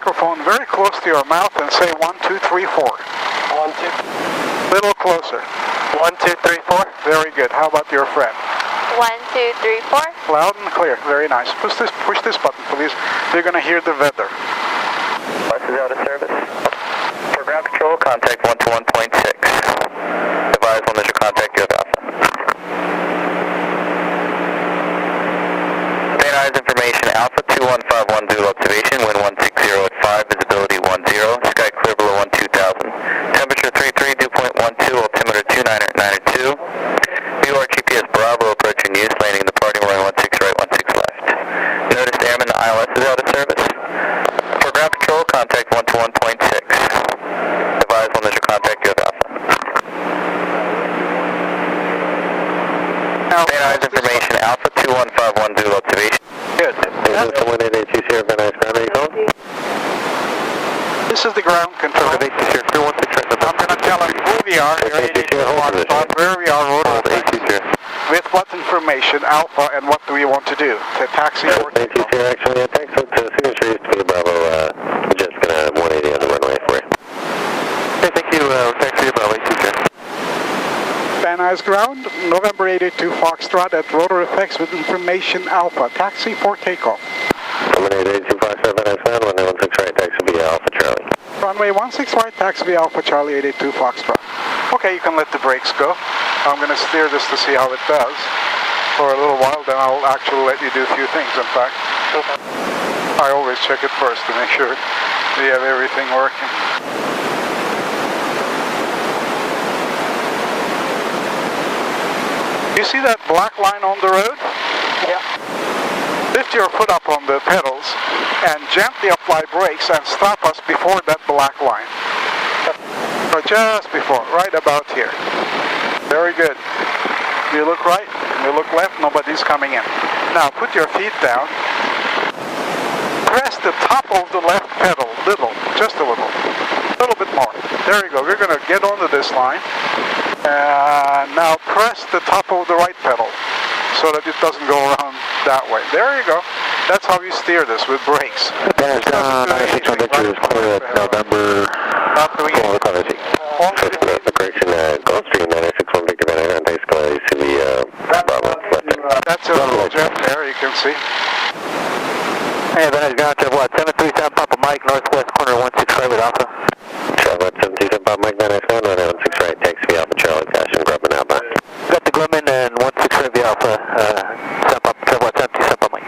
microphone very close to your mouth and say 1, 2, 3, 4. 1, 2. Little closer. 1, 2, 3, 4. Very good. How about your friend? 1, 2, 3, 4. Loud and clear. Very nice. Push this button, please. You're going to hear the weather. Bus is out of service. For ground control, contact 121.6. Advise when there's a contact you have Alpha. St. Ives information, Alpha 2151 Zulu observation, wind 160 at 5, visibility 10, sky clear below 12,000. Temperature 33, dew point 12, altimeter 2992. View our GPS Bravo approaching use, landing in the party runway 16 right, 16 left. Notice airman, the ILS is out of service. For ground control, contact 121.6. Advise when there's a contact you have Alpha. St. Ives information, Alpha 2151 Zulu observation. Good. This is the ground control. I'm going to tell them who we are, where we are, ROTOR F, with what information, Alpha, and what do we want to do. The taxi or actually, thanks to the signature used to be Bravo, just going to 180 on the runway for you. Okay, thank you, taxi Bravo, 82. Van Nuys ground, November 82 Foxtrot at ROTOR F with information Alpha. Taxi for takeoff. November 82 Foxtrot, Van Nuys ground, runway 16 right, taxi via Alpha Charlie. Runway 16 right, taxi via Alpha Charlie 82 Foxtrot. Okay, you can let the brakes go. I'm going to steer this to see how it does for a little while, then I'll actually let you do a few things, in fact. I always check it first to make sure we have everything working. You see that black line on the road? Yeah. Lift your foot up on the pedals and gently apply brakes and stop us before that black line. So just before, right about here. Very good. You look right, you look left, nobody's coming in. Now put your feet down. Press the top of the left pedal, just a little bit more. There you go, we're going to get onto this line. And now press the top of the right pedal so that it doesn't go around that way. There you go. That's how you steer this with brakes. November. The correction, Gulfstream 961 Victor Van Nuys, thanks to ACV Bravo. That's a little jet there, you can see. Hey, Van Nuys ground to what? 737 Papa Mike, northwest corner 16 right with Alpha. Travel at 737 Papa Mike, Van Nuys ground, runway 16 right, taxi via Alpha Charlie, Fashion Grumman outbound. Got the Grumman and 16 right via Alpha, step up, travel at 737 Papa Mike.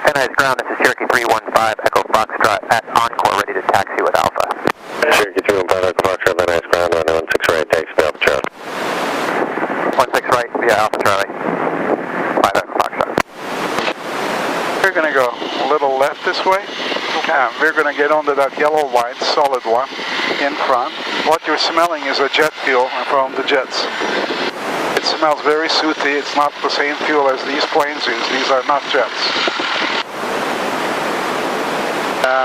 Van Nuys ground, this is Cherokee 315 Echo Foxtrot at Anhkhoa, ready to taxi with Alpha. Cherokee 315 Echo Foxtrot, Van Nuys ground, runway 16 right, taxi via Alpha Charlie. 16 right via Alpha Charlie. 5 Echo Foxtrot. We're going to go a little left this way. And we're going to get onto that yellow line, solid one, in front. What you're smelling is a jet fuel from the jets. It smells very sooty. It's not the same fuel as these planes use. These are not jets.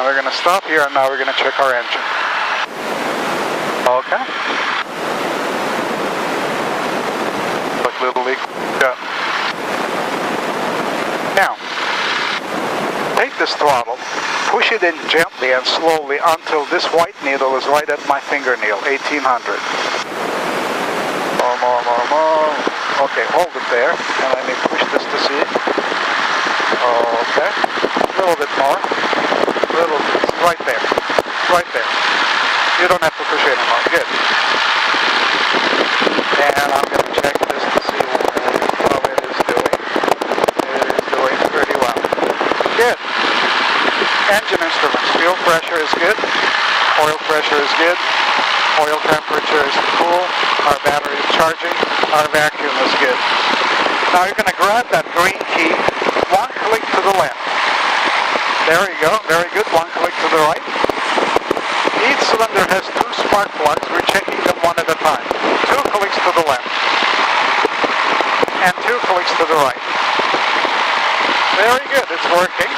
We're going to stop here and now we're going to check our engine. Okay. Look, little leak. Yeah. Now, take this throttle, push it in gently and slowly until this white needle is right at my fingernail, 1800. More. Okay, hold it there, and let me push this to see. Okay, a little bit more. Right there. You don't have to push anymore, good. And I'm going to check this to see how it is doing. It is doing pretty well. Good. Engine instruments, fuel pressure is good, oil pressure is good, oil temperature is cool, our battery is charging, our vacuum is good. Now you're going to grab that green key, one click to the left. There you go, very good, one click to the right. Each cylinder has 2 spark plugs, we're checking them one at a time. 2 clicks to the left, and 2 clicks to the right. Very good, it's working.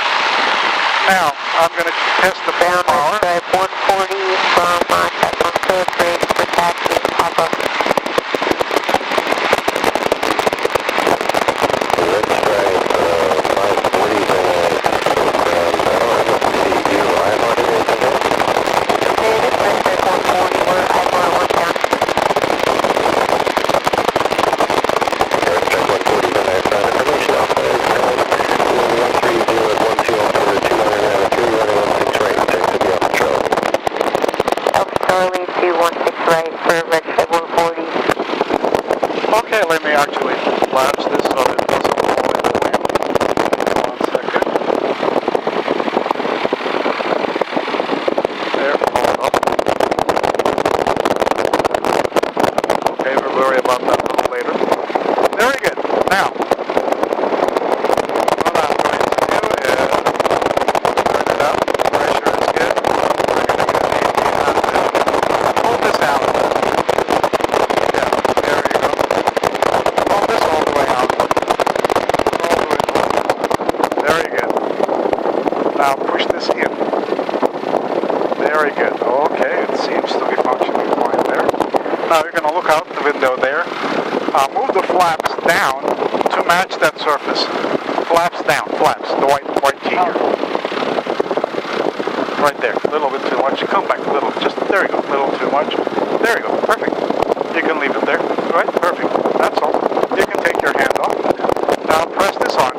Now, I'm going to test the power. 140 from Second Bridge for taxi, Papa. Let's try Okay, let me actually collapse this so it doesn't fall in the wind. 1 second. There, hold up. Okay, we'll worry about that a little later. Very good. Now, what I'm going to do is turn it up. Pressure is good. We're going to get the engine out there. Hold this out. Yeah, there you go. Hold this all the way out. All the way forward. Very good. Now push this in. Very good. Okay, it seems to be functioning fine there. Now you're going to look out the window there. Move the flaps down to match that surface. Flaps down, flaps, the white key here. Right there, a little bit too much. Come back a little, just, there you go, a little too much. There you go, perfect. You can leave it there, right? Perfect, that's all. You can take your hand off. Now press this on.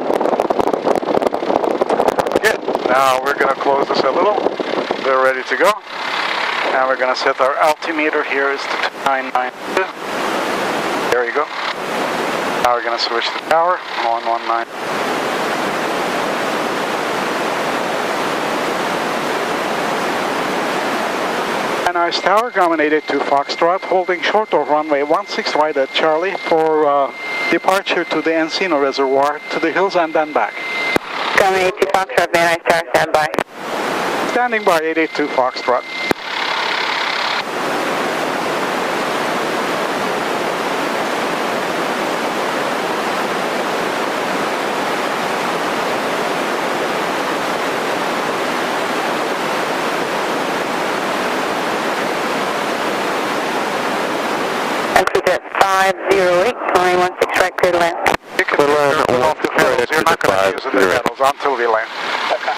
Good. Now we're going to close this a little. We're ready to go. Now we're going to set our altimeter here is to 992. There you go. Now we're going to switch to power, 119. Nice tower, Grumman 882 Foxtrot, holding short of runway 16 right at Charlie for departure to the Encino Reservoir, to the hills and then back. Grumman 882 Foxtrot, Van Nuys Tower, stand by. Standing by 882 Foxtrot. Altitude 508, runway 16 right, clear to land. You can turn off the pedals. You're not going to use the pedals until we land. Okay.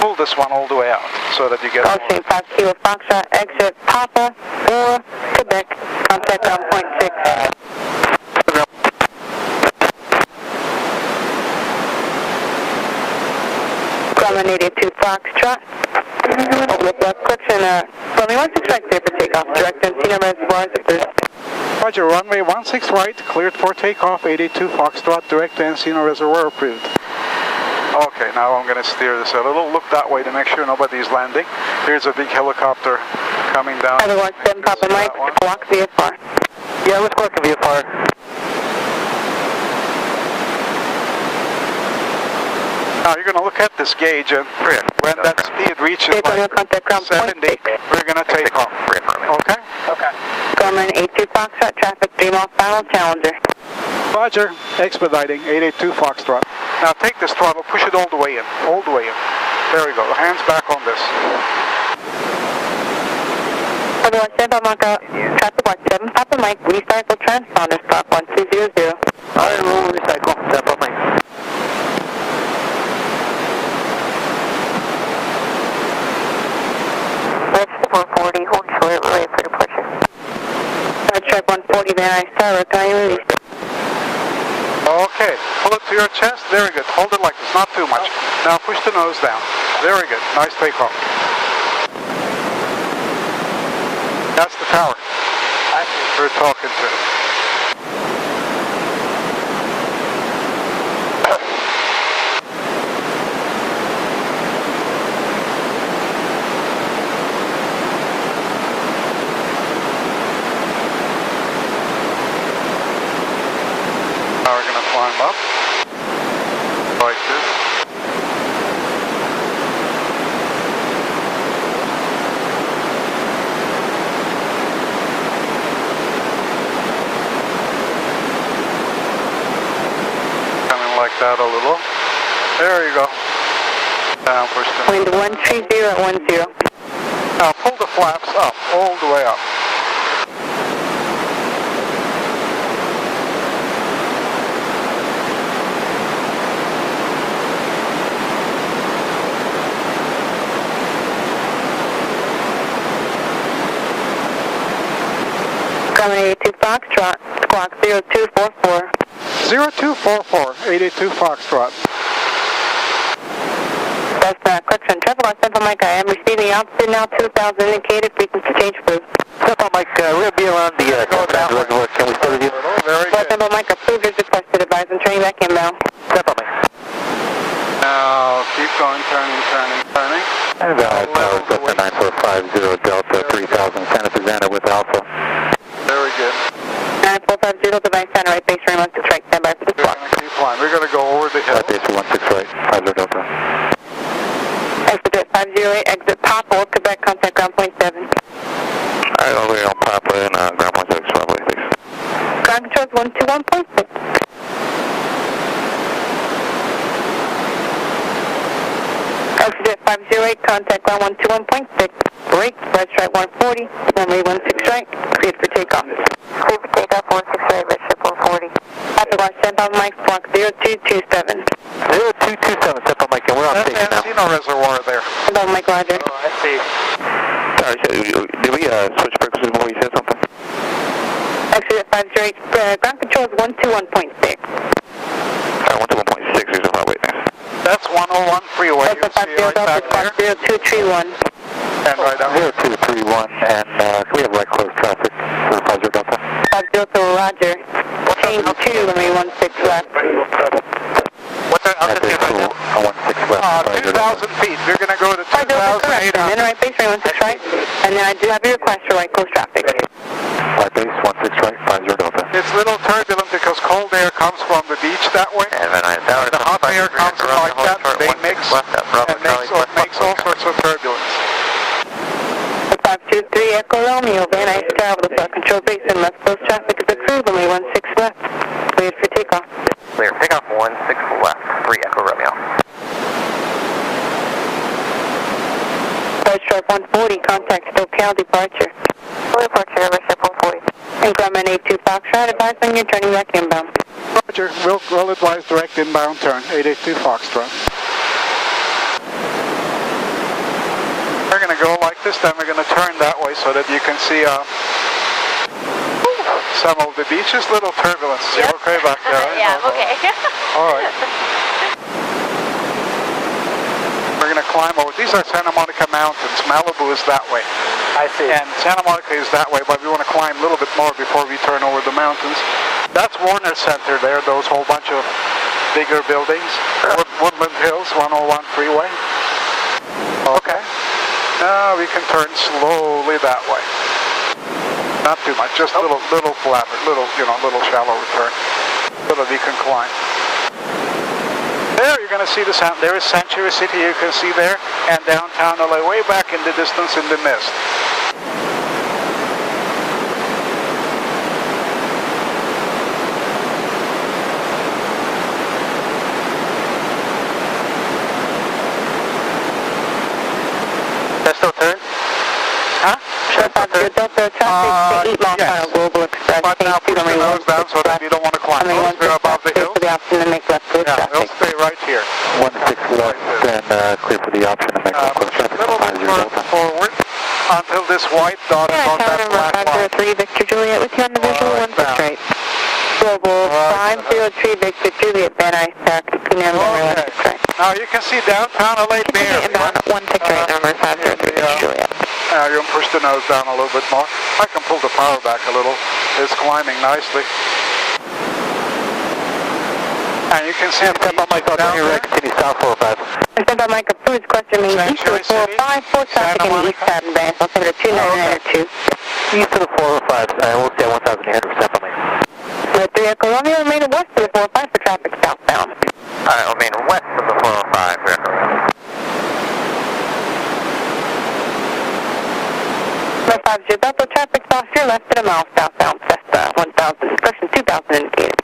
Pull this one all the way out so that you get Call chain 5 Kilo Foxtrot, exit Papa, 4, Quebec, contact on point 6. Grumman 882 Foxtrot. Overlook left correction, runway 16 right, clear for takeoff. Direct Encino Reservoir, zippers. Roger, runway 16 right, cleared for takeoff, 882 Foxtrot, direct to Encino Reservoir approved. Okay, now I'm going to steer this a little. Look that way to make sure nobody's landing. Here's a big helicopter coming down. Otherwise, 7 Papa Mike, squawk VFR. Yeah, let's go to VFR. Now you're going to look at this gauge, and when that speed reaches like 70, we're going to take off. Okay? Okay. Grumman 882 Foxtrot, traffic 3 mile final, Challenger. Roger, expediting, 882 Foxtrot. Now take this throttle, push it all the way in, all the way in. There we go, hands back on this. Otherwise, 7 Papa Mike, traffic watch 7 Papa Mike, recycle transponder, stop 1200. Alright, we'll recycle. 7 Papa Mike. That's 440, hold short, ready for departure. Track 140, Van Nuys Tower, can you release? Okay, pull it to your chest, very good. Hold it like this, not too much. Now push the nose down. Very good, nice takeoff. That's the tower we're talking to. Now we're going to climb up, like this. Coming like that a little. There you go. Now push the Wind 130 at 10. Now pull the flaps up, all the way up. Grumman 882 Foxtrot, squawk 0244. 0244, 882 Foxtrot. Correction, traffic on Central Mike, I am receiving altitude now 2,000 indicated, frequency change approved. Central Mike, we're going to be around the reservoir. Can we stay with you? Very good. Central Mike, approved as requested, advise I'm turning back inbound. Central Mike. Now, keep going, turning. And tower Delta 9450 Delta 3000 Santa Susana with Alpha. Very good. 9450 device center right base, runway 16 right, stand by for the We're squawk. going to keep flying. We're going to go over the hill. Flight base 16 right, 50 Delta. Exit jet 508, exit Papa, Quebec, contact ground point 7. Alright, all the way on Papa and ground point 6, runway 6. Ground control is 121.6. Exit jet 508, contact ground 121.6. Break, right strike 140, runway 16 right, cleared for takeoff. Cleared for takeoff, 16 right, red strip 140. Traffic on Central Mike, block 0227. 0227, Central Mike, and we're on station now. Casino reservoir there. Central Mike, roger. I see. Sorry, did we switch frequencies before you said something? Exit jet 508, ground control is 121.6. Alright, 121.6, there's a wait there. That's 101 freeway. Delta You'll see 50 right back Delta there. squawk 0231. And right down here. 0231, and can we have right close traffic for 50 Delta? 50 roger. Change 2, runway 16 left. What's our At base altitude right now? 16 left, 50 2,000 feet. We're going to go to 2,800. 2,800. Then right base, runway 16 right. And then I do have a request for right close traffic. Flight base 16 right, 50 Delta. It's a little turbulent because cold air comes from the beach that way. And then I tower. The hot air comes like that. They mix and makes all sorts of turbulence. 523 Echo Romeo, Van Nuys Tower with the control base and left close traffic is approved, runway 16 left. Cleared for takeoff. Clear, takeoff 16 left, 3 Echo Romeo. Red stripe 140, contact SoCal departure. Departure, red stripe 140. Increment 82 Foxtrot, advise when you're turning back inbound. Roger. We'll advise direct inbound turn. 882 Foxtrot. We're going to go like this, then we're going to turn that way so that you can see some of the beaches. Little turbulence. You're okay back there? Right? Yeah, okay. All right. We're going to climb over. These are Santa Monica Mountains. Malibu is that way. I see. And Santa Monica is that way, but we want to climb a little bit more before we turn over the mountains. That's Warner Center there, those whole bunch of bigger buildings. Woodland Hills, 101 freeway. Okay. Now we can turn slowly that way. Not too much, just a little flat, little shallower turn, so that we can climb. There you're going to see the sound. There is Century City, you can see there, and downtown LA way back in the distance in the mist. That's still turn? Huh? Delta traffic, 8 mile per hour Global Express. But now push the nose down so that you don't want to climb. Those are above the hill. For the option to make left close Yeah, they'll traffic. stay right here. 16 left, and clear for the option to make right close traffic A little for bit 50 Delta. forward until this white dot is Yeah, on that tower black line. 503 Victor Juliet with you on the visual, Alright, 16 right. Global 503 Victor Juliet, Van Nuys Tower, continue on Okay. 16 right. Now you can see downtown LA Continue there. inbound 16 right, number 503 Victor Juliet. You can push the nose down a little bit more. I can pull the power back a little. It's climbing nicely. And you can see the Step on Mike, I'll turn your right, continue south 405. Central Mike approved, question means east of the 405, 4 traffic in the east side of Van. I'll send it to 2992. East of the 405, we'll stay at 1,800 Central Mike. The 3 Echo Romeo remain west of the 405 for traffic southbound. Alright, I mean west of the 405, Echo Romeo. 50 Delta traffic off your left at a mile southbound, Cessna 1000, correction 2000 indicated.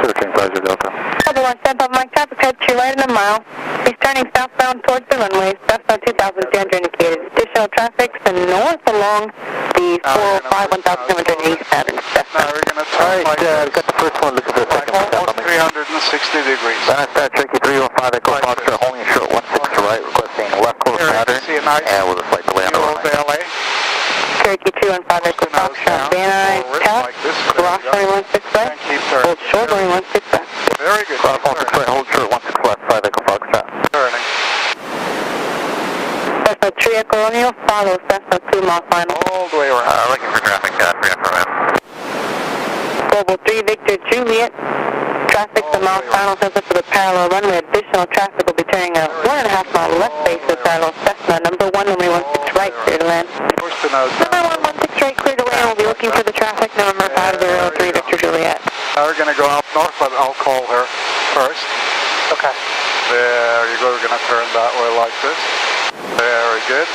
Searching 50 Delta. Double one Central Mike traffic head to your right in a mile. He's turning southbound towards the runway, Cessna 2300 indicated. Additional traffic to the north along the 405, 1787 Cessna. Now we're going to turn like We've got the first one, looking for the second one, Central almost Mike. 360 degrees. Van Nuys Tower, Cherokee 315 Echo Foxtrot, holding short 16 to right, requesting left close Here you pattern, can see a nice and with a flight delay on the view of runway. LA. Cherokee 215 Echo Foxtrot, Van Nuys Tower, Like this. cross runway 16 left, And keep turning. hold short runway 16 left. Very good. Cross Keep 16 right, hold short 16 left, 5 Echo Foxtrot. turning. Echo Romeo, follow Cessna 2 mile final. All the way around. Looking for traffic, 3 Echo Romeo. Global 3 Victor Juliet. Traffic the mile final Cessna for the parallel runway. Additional traffic will be turning a 1.5 mile left base with parallel Cessna. Number 1, runway 16 right, clear to land. Push the nose Number down. 116 right, clear to land. We'll be looking for the traffic. Number 503 Victor Juliet. We're going to go up north, but I'll call her first. Okay. There you go. We're going to turn that way like this. Very good.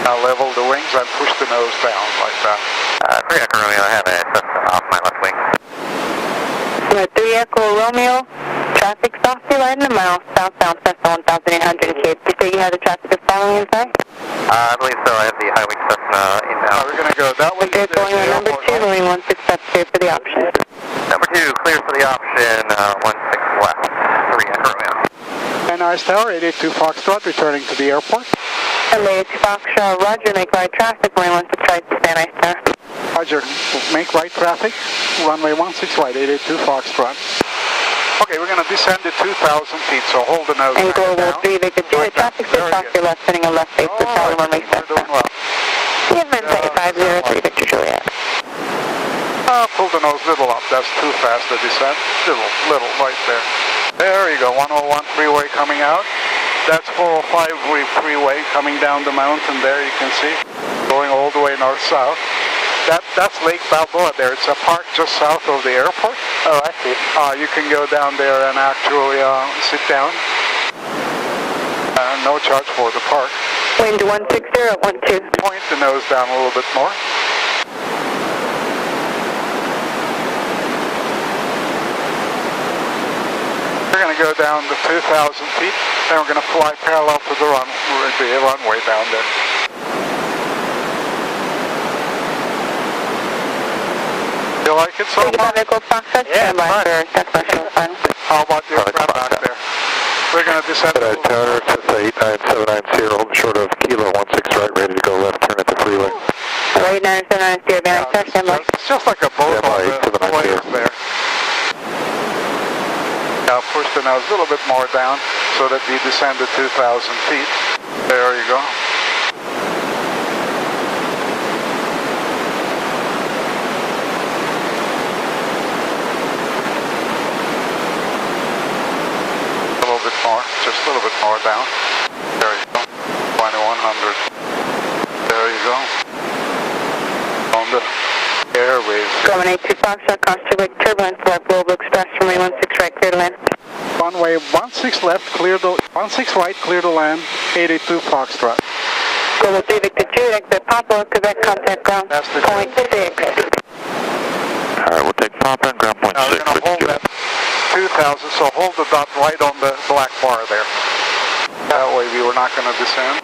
Now level the wings and push the nose down like that. 3 Echo Romeo, I have a Cessna off my left wing. 3 Echo Romeo. Traffic softly right in the mile. Southbound Cessna 1800 Cape. Did you say you had the traffic following inside? I believe so. I have the high wing Cessna inbound. We're going to go that way. They're going on number 2, runway 16 left, clear for the option. Number 2, clear for the option, 16 left, 3 Echo Romeo. And nice tower, 882 Foxtrot, returning to the airport. And ladies, Foxtrot, Roger, make right traffic, runway 16 right, stand nice tower. Roger, make right traffic, runway 16 right, 882 Foxtrot. Okay, we're going to descend to 2,000 feet, so hold the nose And down. Global 3 Victor Juliet, traffic switch off your left, setting a left base for Charlie runway 16. We're doing well. Given 503 Victor Juliet. Pull the nose a little up, that's too fast to descend. Little, right there. There you go, 101 freeway coming out. That's 405 freeway coming down the mountain there, you can see. Going all the way north-south. That's Lake Balboa there. It's a park just south of the airport. Oh, I see. You can go down there and actually sit down. No charge for the park. Wind 160, 12. Point the nose down a little bit more. We're going to go down to 2,000 feet, and we're going to fly parallel to the runway down there. You like it so far? Yeah, fun. How about your friend back there? We're going to descend. Tower, Cessna 89790, hold short of Kilo 16 right, ready to go left, turn at the freeway. Right, 979, behind touch, stand by. It's just like a boat on the waves there. Now push the nose a little bit more down so that we descend to 2,000 feet. There you go. A little bit more, just a little bit more down. There you go. 2100. There you go. On the airways. Going 82 Foxtrot, Constable turbulence, left Global Express, runway 16 right, clear to land. Runway 16 left, clear to 16 right, clear to land. 882 Foxtrot. Global 3 Victor Juliet, exit Papa, Quebec, contact ground, That's the point 6. Alright, we'll take Papa and ground point Now we're 6. going to hold that 2,000, so hold the dot right on the black bar there. That way we were not going to descend.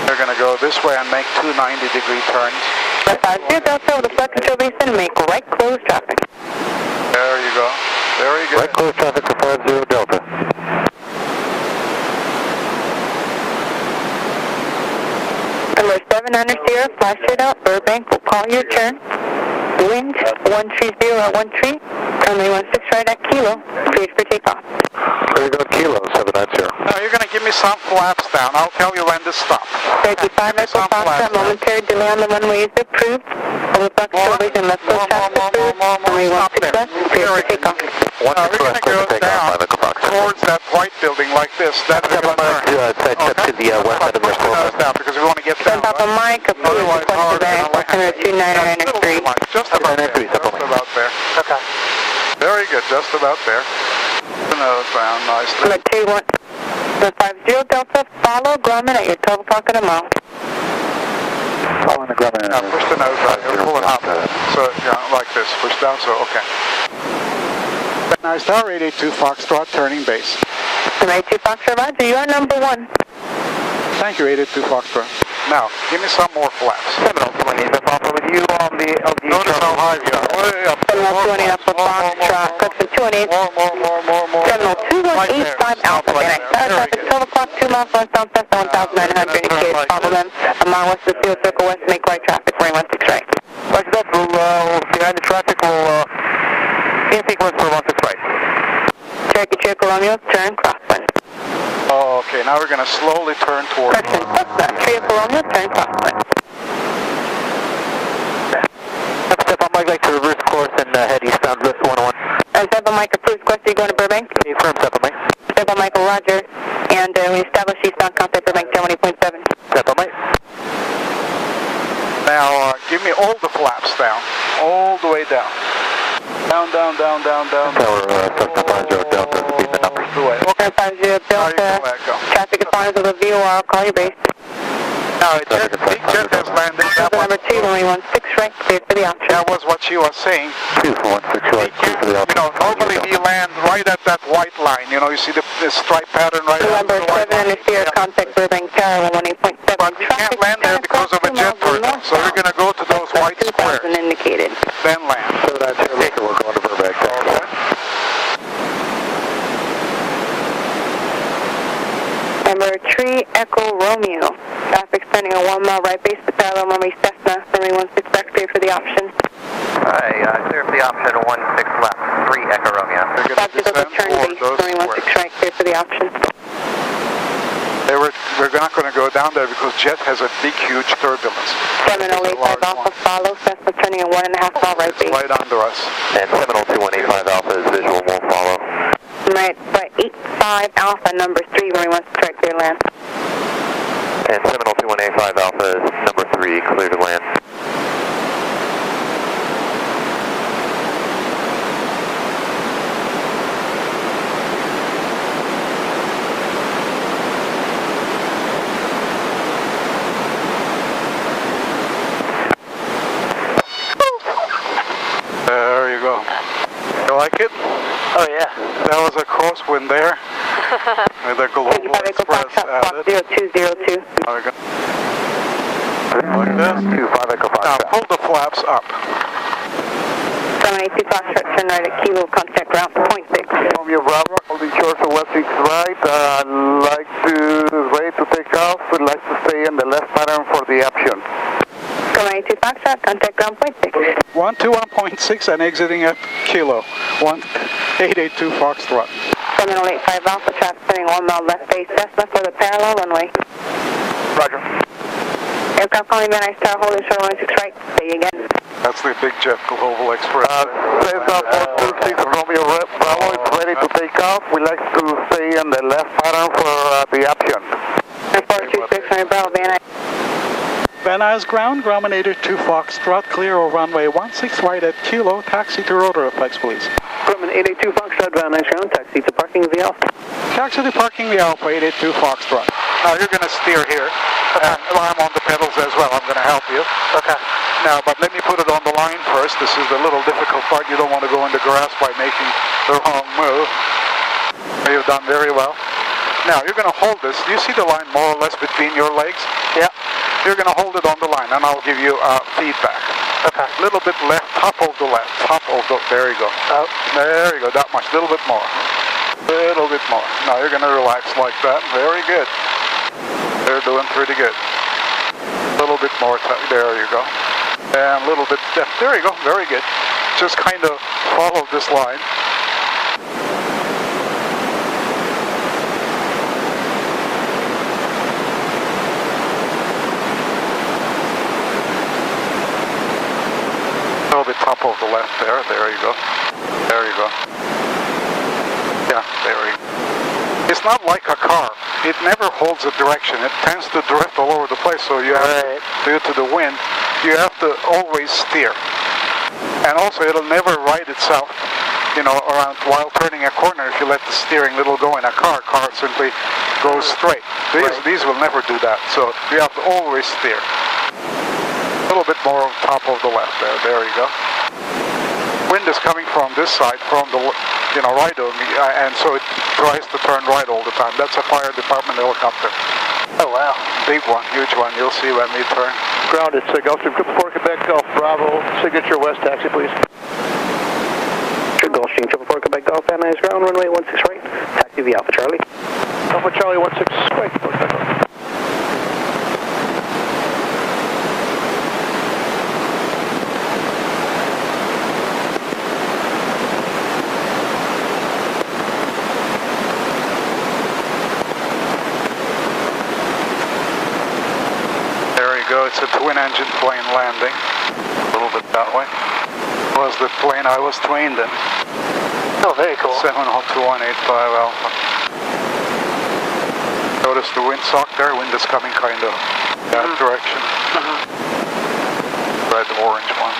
We're going to go this way and make two 90-degree turns. 50 Delta with the flight control basin, make right close traffic. There you go. Very good. Right close traffic for 50 Delta. Number 700 Sierra, fly straight out, Burbank will call your turn. Wind 130 at 13, runway 16 right at Kilo, cleared for takeoff. There you go, Kilo 790. Now you're going to give me some flaps down. I'll tell you when to stop. 35 Echo Foxtrot, momentary delay on the runway is approved. Over Foxtrot and left close traffic approved. Runway 16 left, cleared for takeoff. We're going to go down towards that white building like this. That's a good turn. Side step to the west side of the Nose down because we want to get down. Send Papa Mike, approved, requested back, Center 2993. Just about there. Okay. Very good, just about there. The nose down nicely. Number 21, the 50 Delta, follow Grumman at your 12 o'clock in a mile. Following the Grumman. Now push the nose down, you're pulling up. So, yeah, like this, push down, so, okay. Nice tower, 882 Foxtrot, turning base. Number 82 Foxtrot, Roger, you are number 1. Thank you, 882 Foxtrot. Now, give me some more flaps. Seminole 28, that's offer with you on the LD. Notice how high we are. Way up. Seminole 20 Alpha Foxtrot, Clifton 28. More. Seminole 2185 Alpha, and I start traffic 12 o'clock, 2 miles west on Cessna 1900 indicated. Follow them a mile west of the field, circle west, make right traffic, runway 16 right. Roger that, we'll behind the traffic, we'll in sequence for 16 right. Check Yankee Echo Romeo, turn crosswind. Okay, now we're going to slowly turn toward. Correction, Yankee Echo Romeo, turn crosswind. Step on Mike, like to reverse course and head eastbound lift 101. Step on Mike, approved quest, are you going to Burbank? Affirm, step on Mike. Step on Michael, roger. And we establish eastbound contact Burbank 1018.7. Step on Mike. Now, give me all the flaps down. All the way down. Down, down, down, down, down. Tower, Cessna 50 Delta, repeat the numbers. All the way. Okay. 50 Now you Delta, can let go. traffic informers of the VOR, I'll call you base. Now, jet has landed. That Number 2, runway 16 right, cleared for the option. That was what she was saying. 2 for 160, clear for the You know, normally we land right at that white line. You know, you see the stripe pattern right there. Number 7, interfere, contact Burbank Tower 118.7. But we can't land there because of a jet turbine. So we're going to go to those white squares. Indicated. Then land. So that's your look, we're going to Burbank. Okay. Number 3, Echo Romeo. Traffic spending a 1 mile right base to parallel runway Cessna, runway 16 back, clear for the option. Hi, clear for the option 16 left, 3 Echo Romeo. We're going to descend turn toward base, those runway squares. 16 right, clear for the option. We're not going to go down there because jet has a big, huge turbulence. 7085 Alpha follow, Cessna turning a 1.5 mile right base. Right under us. And 702-185 Alpha is visual, won't follow. Right, 85 Alpha, number 3, runway 16 right, clear land. And 702-185 Alpha is number 3, clear to land. There you go. You like it? Oh yeah. That was a crosswind there. With a global 85 Echo express Foxtrot, added. 0202. There we go. Like this. 25 Echo Now Foxtrot. pull the flaps up. 782 Foxtrot, turn right at Kilo, contact ground, 0.6. Romeo Bravo, holding short of West 6 right. I'd like to, ready to take off. Would like to stay in the left pattern for the option. 782 Foxtrot, contact ground, 0.6. 121.6 and exiting at Kilo. 1882 Foxtrot. 7085 Alpha, traffic spinning 1 mile left base, Cessna for the parallel runway. Roger. Aircraft calling Van Nuys Tower, holding short 16 right, say again. That's the big jet global express. Cessna 426 Romeo Bravo is ready to take off. We'd like to stay in the left pattern for the option. 426 Romeo Bravo, Van Nuys. Van Nuys ground, ground 82 Foxtrot, clear or runway 16 right at Kilo, taxi to ROTOR F, please. From an 882 Foxtrot, Van Nuys ground, taxi to parking the Alpha. Taxi to parking the Alpha, 882 Foxtrot. Now you're going to steer here, and I'm on the pedals as well, I'm going to help you. Okay. Now, but let me put it on the line first. This is the little difficult part. You don't want to go in the grass by making the wrong move. You've done very well. Now, you're going to hold this. Do you see the line more or less between your legs? Yeah. You're going to hold it on the line, and I'll give you feedback. Okay. A little bit left, top of the left, top of the, there you go. Oh. There you go, that much, a little bit more. Little bit more. Now you're going to relax like that. Very good. They're doing pretty good. A little bit more, there you go. And a little bit, there you go, very good. Just kind of follow this line. A little bit top of the left there you go. There you go. Yeah, there you go. It's not like a car. It never holds a direction. It tends to drift all over the place, so you have to, due to the wind, you have to always steer. And also, it'll never right itself, you know, around while turning a corner. If you let the steering wheel go in a car simply goes straight. These will never do that, so you have to always steer. A little bit more on top of the left there. There you go. Wind is coming from this side, from the, you know, right of me, and so it tries to turn right all the time. That's a fire department helicopter. Oh wow, big one, huge one. You'll see when we turn. Ground, it's Gulfstream 4 Quebec Golf Bravo, signature west taxi, please. Gulfstream 4 Quebec Golf, Van Nuys ground, runway 16 right, taxi the Alpha Charlie. Alpha Charlie 16 right, a twin-engine plane landing. A little bit that way. Was the plane I was trained in. Oh, very cool. 72185 Alpha. Notice the windsock there. Wind is coming kind of that direction. Red, orange one.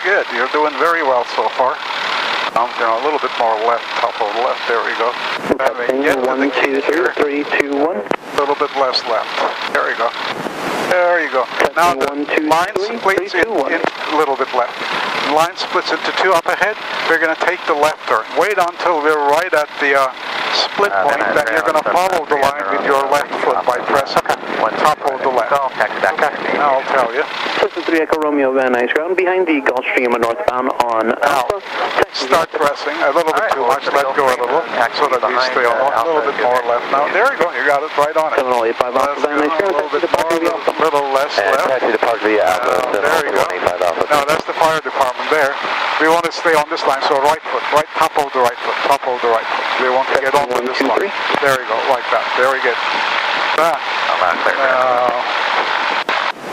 Good. You're doing very well so far. A little bit more left, top of the left. There we go. One, two, three, 3, 2, 1. A little bit less left. There we go. There you go. Now the line splits in a little bit left. The line splits into two up ahead. We're going to take the left turn. Wait until we're right at the split point. Then you're going to follow the line with your left foot by pressing top of the left. Now I'll tell you. System 3 Echo Romeo Van Nuys ground behind the Gulfstream northbound on Alpha. Start pressing a little bit too much. Let go a little so that you stay on a little bit more left. Now there you go. You got it right on it. 7085 Alpha Van Nuys ground. A little bit more, a little less left. Taxi departure via Alpha. There you go. Now that's the fire department there. We want to stay on this line, so right foot, right top of the right foot, top of the right foot. We want to get onto this line. There you go, like that. Very good.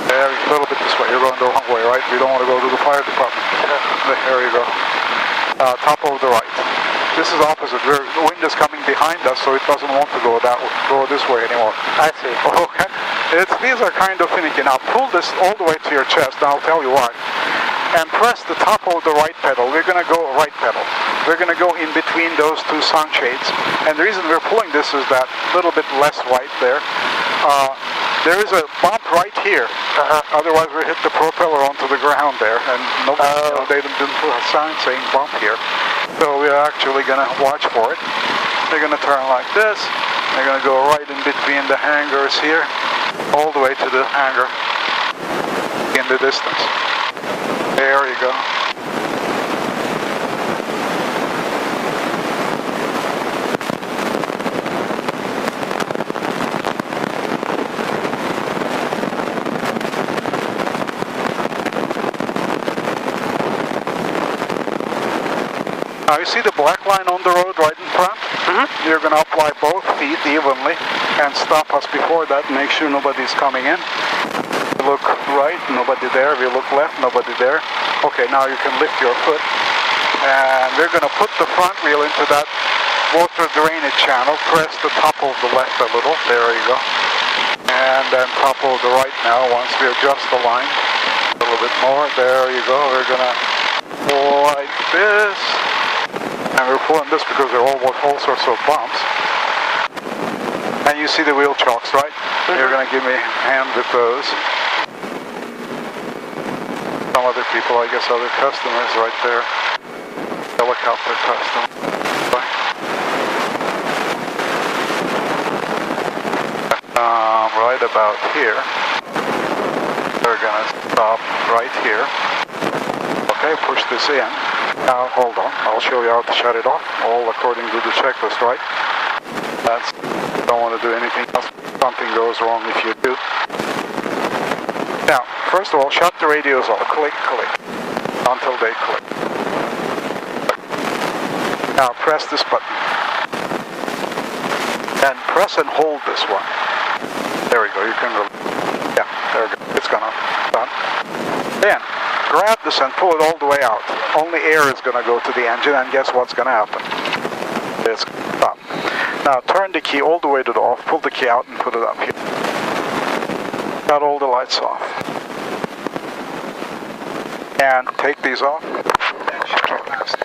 There, a little bit this way. You're going the wrong way, right? We don't want to go to the fire department. There you go. Top of the right. This is opposite. The wind is coming behind us, so it doesn't want to go that way, go this way anymore. I see. Okay. These are kind of finicky. Now pull this all the way to your chest, and I'll tell you why. And press the top of the right pedal. We're going to go right pedal. We're going to go in between those two sunshades. And the reason we're pulling this is that little bit less right there. There is a bump right here. Otherwise we hit the propeller onto the ground there. And nobody, they didn't put a sign saying bump here. So we're actually going to watch for it. They're going to turn like this. They're going to go right in between the hangars here. All the way to the hangar in the distance. There you go. Now you see the black line on the road right in front? You're going to apply both feet evenly and stop us before that. Make sure nobody's coming in. Look right, nobody there. We look left, nobody there. Okay, now you can lift your foot. And we're going to put the front wheel into that water drainage channel. Press the top of the left a little. There you go. And then top of the right now once we adjust the line. A little bit more. There you go. We're going to pull like this. And we're pulling this because there are all sorts of bumps. And you see the wheel chocks, right? You're going to give me a hand with those. Some other people, I guess other customers right there. Helicopter customer. Right about here. We're going to stop right here. Okay, push this in. Now, hold on. I'll show you how to shut it off. All according to the checklist, right? Don't want to do anything else. Something goes wrong if you do. Now, first of all, shut the radios off. Click, click. Until they click. Now, press this button. And press and hold this one. There we go. You can release. Yeah, there we go. It's gone. Done. Then, grab this and pull it all the way out. Only air is going to go to the engine, and guess what's going to happen? It's up. Now turn the key all the way to the off, pull the key out and put it up here. Got all the lights off. And take these off. And shut off.